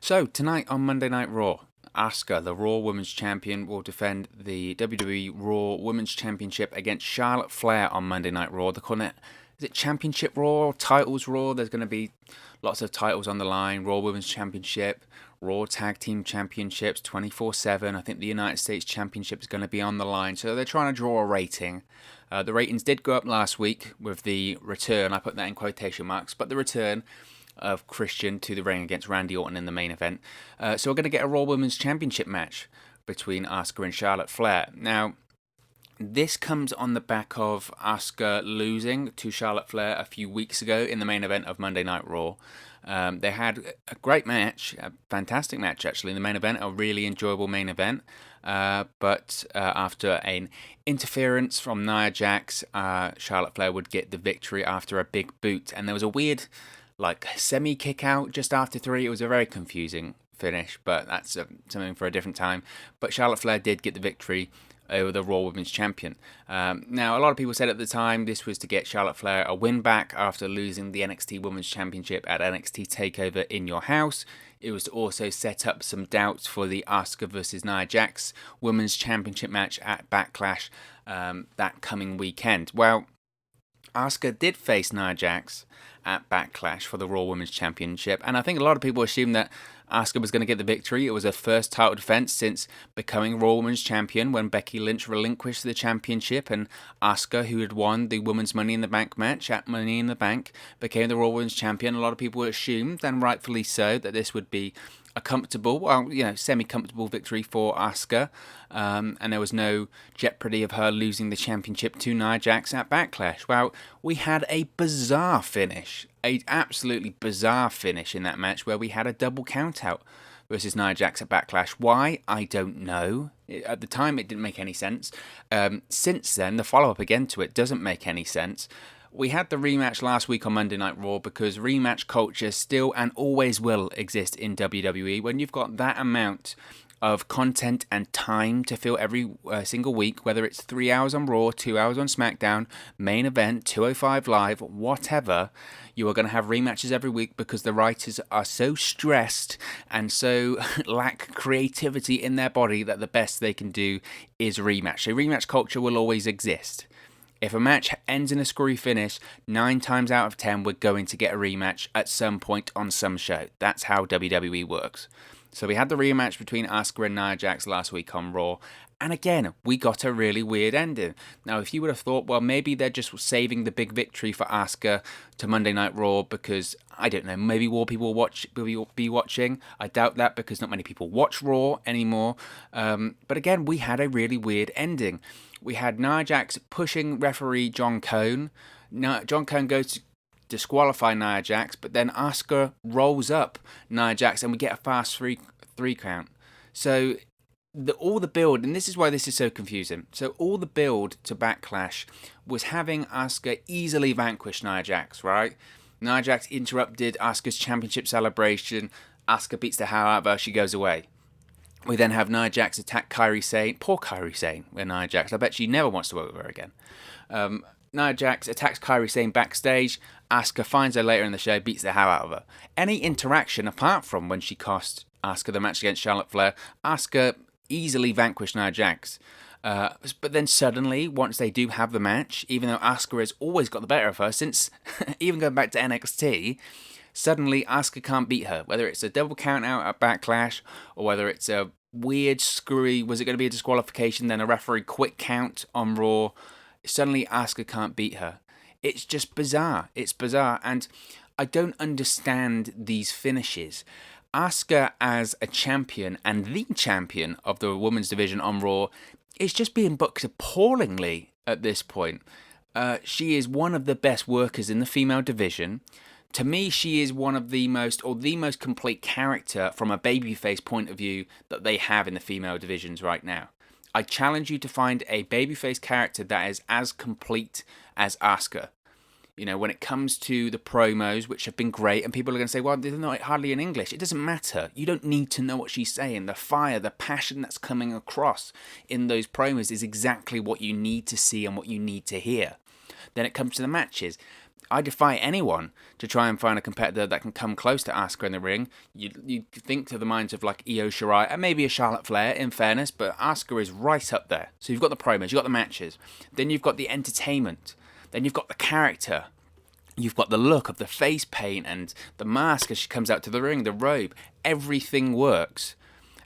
So, tonight on Monday Night Raw, Asuka, the Raw Women's Champion, will defend the WWE Raw Women's Championship against Charlotte Flair on Monday Night Raw. They're calling it, is it Championship Raw, Titles Raw? There's going to be lots of titles on the line. Raw Women's Championship, Raw Tag Team Championships, 24/7. I think the United States Championship is going to be on the line. So they're trying to draw a rating. The ratings did go up last week with the return, I put that in quotation marks, but the return of Christian to the ring against Randy Orton in the main event. So we're going to get a Raw Women's Championship match between Asuka and Charlotte Flair. Now, this comes on the back of Asuka losing to Charlotte Flair a few weeks ago in the main event of Monday Night Raw. They had a great match, a fantastic match actually in the main event, a really enjoyable main event. But after an interference from Nia Jax, Charlotte Flair would get the victory after a big boot. And there was a weird semi-kick out just after 3. It was a very confusing finish, but that's something for a different time. But Charlotte Flair did get the victory over the Raw Women's Champion. Now, a lot of people said at the time this was to get Charlotte Flair a win back after losing the NXT Women's Championship at NXT TakeOver in Your House. It was to also set up some doubts for the Asuka versus Nia Jax Women's Championship match at Backlash that coming weekend. Well, Asuka did face Nia Jax at Backlash for the Raw Women's Championship, and I think a lot of people assumed that Asuka was going to get the victory. It was her first title defense since becoming Raw Women's Champion when Becky Lynch relinquished the championship, and Asuka, who had won the Women's Money in the Bank match at Money in the Bank, became the Raw Women's Champion. A lot of people assumed, and rightfully so, that this would be a comfortable, semi-comfortable victory for Asuka, and there was no jeopardy of her losing the championship to Nia Jax at Backlash. Well, we had a bizarre finish, an absolutely bizarre finish in that match where we had a double countout versus Nia Jax at Backlash. Why? I don't know. At the time, it didn't make any sense. Since then, the follow-up again to it doesn't make any sense. We had the rematch last week on Monday Night Raw because rematch culture still and always will exist in WWE. When you've got that amount of content and time to fill every single week, whether it's 3 hours on Raw, 2 hours on SmackDown, main event, 205 Live, whatever, you are going to have rematches every week because the writers are so stressed and so lack creativity in their body that the best they can do is rematch. So rematch culture will always exist. If a match ends in a screwy finish, 9 times out of 10 we're going to get a rematch at some point on some show. That's how WWE works. So we had the rematch between Asuka and Nia Jax last week on Raw, and again, we got a really weird ending. Now, if you would have thought, well, maybe they're just saving the big victory for Asuka to Monday Night Raw because, I don't know, maybe more people will be watching. I doubt that because not many people watch Raw anymore. But again, we had a really weird ending. We had Nia Jax pushing referee John Cone. John Cone goes to disqualify Nia Jax, but then Asuka rolls up Nia Jax and we get a fast three count. So all the build, and this is why this is so confusing. So all the build to Backlash was having Asuka easily vanquish Nia Jax, right? Nia Jax interrupted Asuka's championship celebration. Asuka beats the hell out of her. She goes away. We then have Nia Jax attack Kairi Sane. Poor Kairi Sane with Nia Jax. I bet she never wants to work with her again. Nia Jax attacks Kairi Sane backstage. Asuka finds her later in the show, beats the hell out of her. Any interaction apart from when she cost Asuka the match against Charlotte Flair, Asuka easily vanquished Nia Jax. But then suddenly, once they do have the match, even though Asuka has always got the better of her, since even going back to NXT, suddenly Asuka can't beat her. Whether it's a double count out at Backlash, or whether it's a weird, screwy, was it going to be a disqualification, then a referee quick count on Raw, suddenly Asuka can't beat her. It's just bizarre. It's bizarre, and I don't understand these finishes. Asuka as a champion and the champion of the women's division on Raw is just being booked appallingly at this point. She is one of the best workers in the female division. To me, she is one of the most complete character from a babyface point of view that they have in the female divisions right now. I challenge you to find a babyface character that is as complete as Asuka. You know, when it comes to the promos, which have been great, and people are going to say, well, they're not hardly in English. It doesn't matter. You don't need to know what she's saying. The fire, the passion that's coming across in those promos is exactly what you need to see and what you need to hear. Then it comes to the matches. I defy anyone to try and find a competitor that can come close to Asuka in the ring. You think to the minds of like Io Shirai and maybe a Charlotte Flair, in fairness, but Asuka is right up there. So you've got the promos, you've got the matches, then you've got the entertainment, then you've got the character, you've got the look of the face paint and the mask as she comes out to the ring, the robe. Everything works.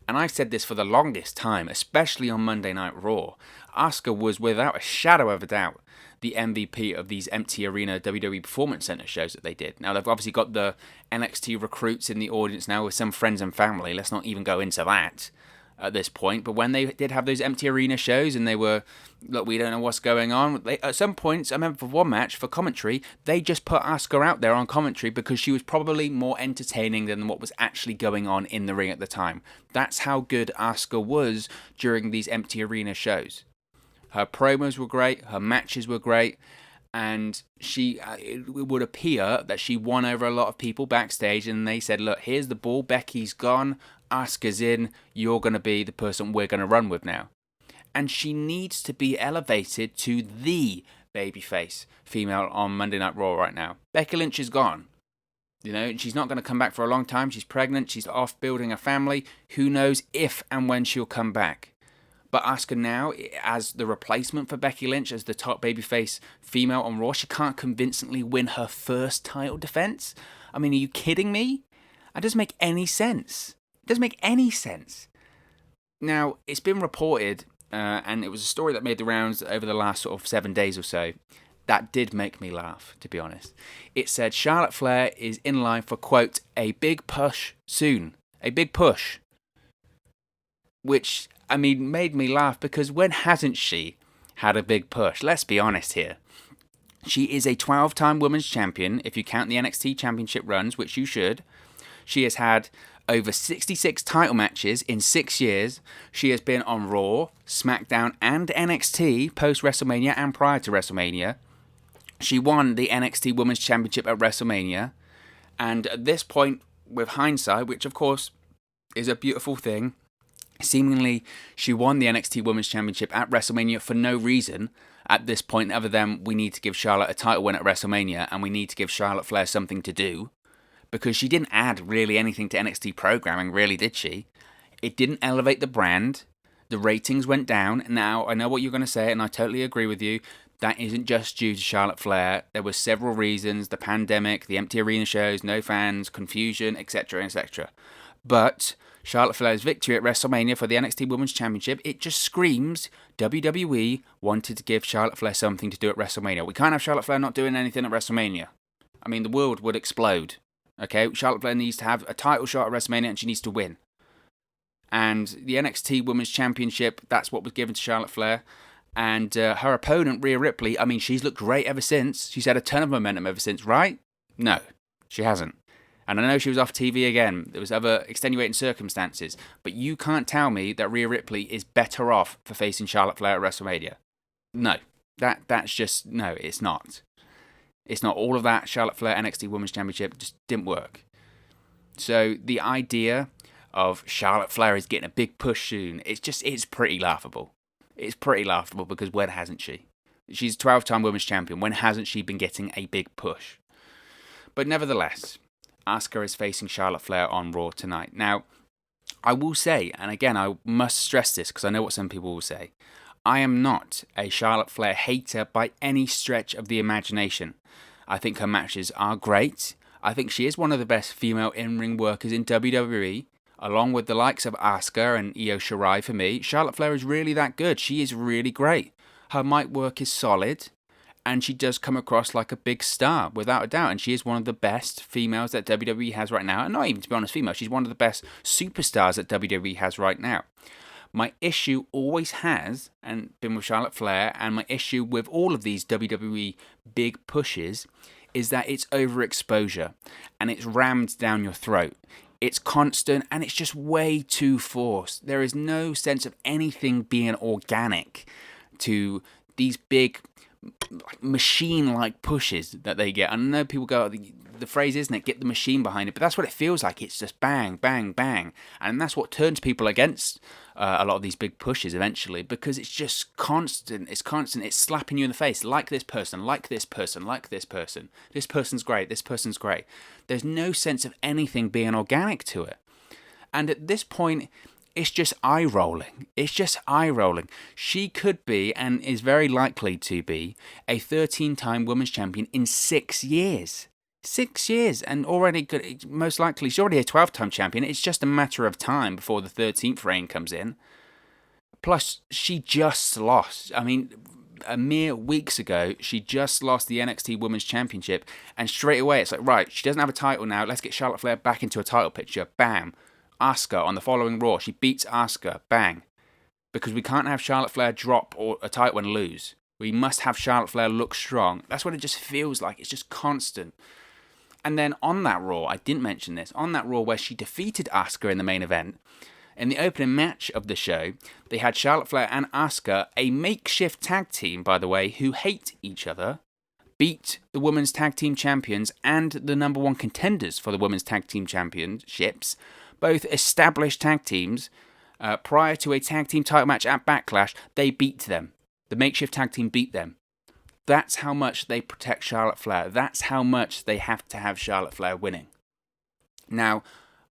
And I've said this for the longest time, especially on Monday Night Raw. Asuka was, without a shadow of a doubt, the MVP of these empty arena WWE Performance Center shows that they did. Now, they've obviously got the NXT recruits in the audience now with some friends and family. Let's not even go into that at this point. But when they did have those empty arena shows and they were, look, we don't know what's going on. At some points, I remember for one match, for commentary, they just put Asuka out there on commentary because she was probably more entertaining than what was actually going on in the ring at the time. That's how good Asuka was during these empty arena shows. Her promos were great, her matches were great, and it would appear that she won over a lot of people backstage, and they said, look, here's the ball, Becky's gone, Asuka's in, you're going to be the person we're going to run with now. And she needs to be elevated to the babyface female on Monday Night Raw right now. Becky Lynch is gone. You know, she's not going to come back for a long time. She's pregnant, she's off building a family. Who knows if and when she'll come back. But Asuka now, as the replacement for Becky Lynch, as the top babyface female on Raw, she can't convincingly win her first title defense? I mean, are you kidding me? That doesn't make any sense. It doesn't make any sense. Now, it's been reported, and it was a story that made the rounds over the last sort of 7 days or so, that did make me laugh, to be honest. It said Charlotte Flair is in line for, quote, a big push soon. A big push. Which, I mean, made me laugh because when hasn't she had a big push? Let's be honest here. She is a 12-time women's champion, if you count the NXT championship runs, which you should. She has had over 66 title matches in 6 years. She has been on Raw, SmackDown, and NXT post-WrestleMania and prior to WrestleMania. She won the NXT Women's Championship at WrestleMania. And at this point, with hindsight, which of course is a beautiful thing, seemingly she won the NXT Women's Championship at WrestleMania for no reason at this point other than we need to give Charlotte a title win at WrestleMania and we need to give Charlotte Flair something to do. Because she didn't add really anything to NXT programming, really, did she? It didn't elevate the brand. The ratings went down. Now, I know what you're going to say, and I totally agree with you. That isn't just due to Charlotte Flair. There were several reasons. The pandemic, the empty arena shows, no fans, confusion, etc., etc. But Charlotte Flair's victory at WrestleMania for the NXT Women's Championship, it just screams WWE wanted to give Charlotte Flair something to do at WrestleMania. We can't have Charlotte Flair not doing anything at WrestleMania. I mean, the world would explode. Okay, Charlotte Flair needs to have a title shot at WrestleMania and she needs to win. And the NXT Women's Championship, that's what was given to Charlotte Flair. And her opponent, Rhea Ripley, I mean, she's looked great ever since. She's had a ton of momentum ever since, right? No, she hasn't. And I know she was off TV again. There was other extenuating circumstances. But you can't tell me that Rhea Ripley is better off for facing Charlotte Flair at WrestleMania. No, that's just, no, it's not. It's not. All of that Charlotte Flair NXT Women's Championship just didn't work. So the idea of Charlotte Flair is getting a big push soon, it's pretty laughable. It's pretty laughable because when hasn't she? She's a 12-time women's champion. When hasn't she been getting a big push? But nevertheless, Asuka is facing Charlotte Flair on Raw tonight. Now, I will say, and again, I must stress this because I know what some people will say, I am not a Charlotte Flair hater by any stretch of the imagination. I think her matches are great. I think she is one of the best female in-ring workers in WWE, along with the likes of Asuka and Io Shirai for me. Charlotte Flair is really that good. She is really great. Her mic work is solid, and she does come across like a big star, without a doubt. And she is one of the best females that WWE has right now. And not even, to be honest, female. She's one of the best superstars that WWE has right now. My issue always has, and been with Charlotte Flair, and my issue with all of these WWE big pushes, is that it's overexposure, and it's rammed down your throat. It's constant, and it's just way too forced. There is no sense of anything being organic to these big machine-like pushes that they get. I know people go, the phrase isn't it, get the machine behind it, but that's what it feels like. It's just bang, bang, bang. And that's what turns people against a lot of these big pushes eventually, because it's just constant. It's constant. It's slapping you in the face. Like this person, like this person, like this person. This person's great. This person's great. There's no sense of anything being organic to it. And at this point, it's just eye-rolling. It's just eye-rolling. She could be, and is very likely to be, a 13-time women's champion in 6 years. 6 years, and already most likely she's already a 12-time champion. It's just a matter of time before the 13th reign comes in. Plus, she just lost. I mean, a mere weeks ago, she just lost the NXT Women's Championship, and straight away it's like, right, she doesn't have a title now. Let's get Charlotte Flair back into a title picture. Bam. Asuka on the following Raw. She beats Asuka. Bang. Because we can't have Charlotte Flair drop or a title and lose. We must have Charlotte Flair look strong. That's what it just feels like. It's just constant. And then on that Raw, I didn't mention this, on that Raw where she defeated Asuka in the main event, in the opening match of the show, they had Charlotte Flair and Asuka, a makeshift tag team, by the way, who hate each other, beat the Women's Tag Team Champions and the number one contenders for the Women's Tag Team Championships, both established tag teams. Prior to a tag team title match at Backlash, they beat them. The makeshift tag team beat them. That's how much they protect Charlotte Flair. That's how much they have to have Charlotte Flair winning. Now,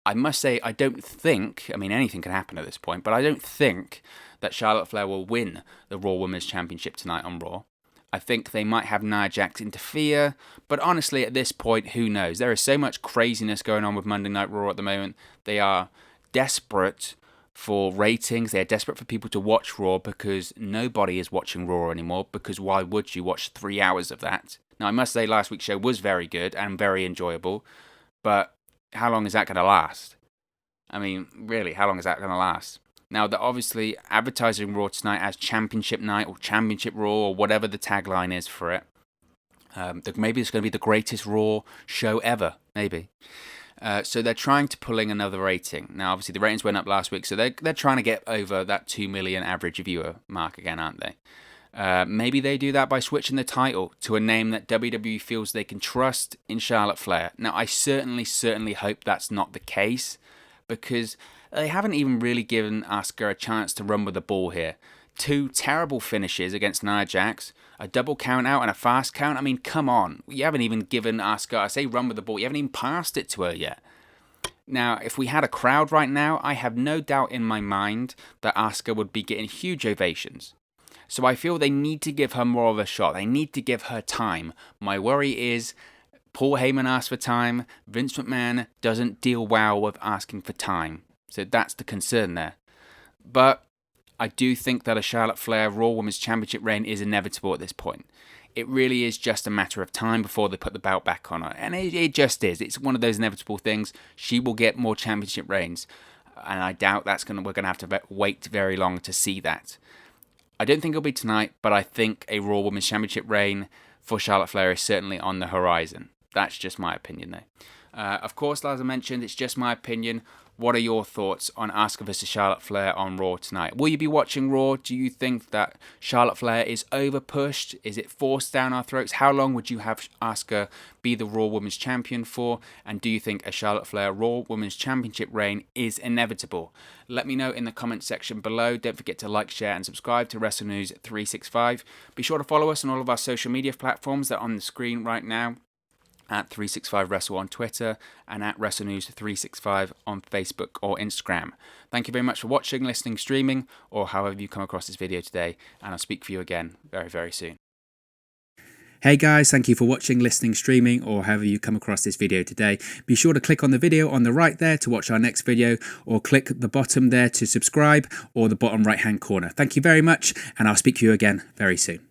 I must say, I don't think, I mean, anything can happen at this point, but I don't think that Charlotte Flair will win the Raw Women's Championship tonight on Raw. I think they might have Nia Jax interfere, but honestly, at this point, who knows? There is so much craziness going on with Monday Night Raw at the moment. They are desperate for ratings. They're desperate for people to watch Raw because nobody is watching Raw anymore, because why would you watch 3 hours of that? Now, I must say last week's show was very good and very enjoyable, but how long is that going to last? I mean, really, how long is that going to last? Now, they're obviously advertising Raw tonight as Championship Night or Championship Raw or whatever the tagline is for it. Maybe it's going to be the greatest Raw show ever, maybe. So they're trying to pull in another rating. Now, obviously, the ratings went up last week, so they're trying to get over that 2 million average viewer mark again, aren't they? Maybe they do that by switching the title to a name that WWE feels they can trust in Charlotte Flair. Now, I certainly hope that's not the case, because they haven't even really given Asuka a chance to run with the ball here. 2 terrible finishes against Nia Jax, a double count out and a fast count. I mean, come on. You haven't even given Asuka, I say run with the ball, you haven't even passed it to her yet. Now, if we had a crowd right now, I have no doubt in my mind that Asuka would be getting huge ovations. So I feel they need to give her more of a shot. They need to give her time. My worry is Paul Heyman asked for time. Vince McMahon doesn't deal well with asking for time. So that's the concern there. But I do think that a Charlotte Flair Raw Women's Championship reign is inevitable at this point. It really is just a matter of time before they put the belt back on her. And it just is. It's one of those inevitable things. She will get more championship reigns. And I doubt we're going to have to wait very long to see that. I don't think it'll be tonight, but I think a Raw Women's Championship reign for Charlotte Flair is certainly on the horizon. That's just my opinion, though. Of course, as I mentioned, it's just my opinion. What are your thoughts on Asuka vs Charlotte Flair on Raw tonight? Will you be watching Raw? Do you think that Charlotte Flair is overpushed? Is it forced down our throats? How long would you have Asuka be the Raw Women's Champion for? And do you think a Charlotte Flair Raw Women's Championship reign is inevitable? Let me know in the comments section below. Don't forget to like, share, and subscribe to Wrestle News 365. Be sure to follow us on all of our social media platforms that are on the screen right now. At 365 Wrestle on Twitter and at Wrestle News 365 on Facebook or Instagram. Thank you very much for watching, listening, streaming, or however you come across this video today, and I'll speak for you again very, very soon. Hey guys, thank you for watching, listening, streaming, or however you come across this video today. Be sure to click on the video on the right there to watch our next video, or click the bottom there to subscribe, or the bottom right hand corner. Thank you very much, and I'll speak to you again very soon.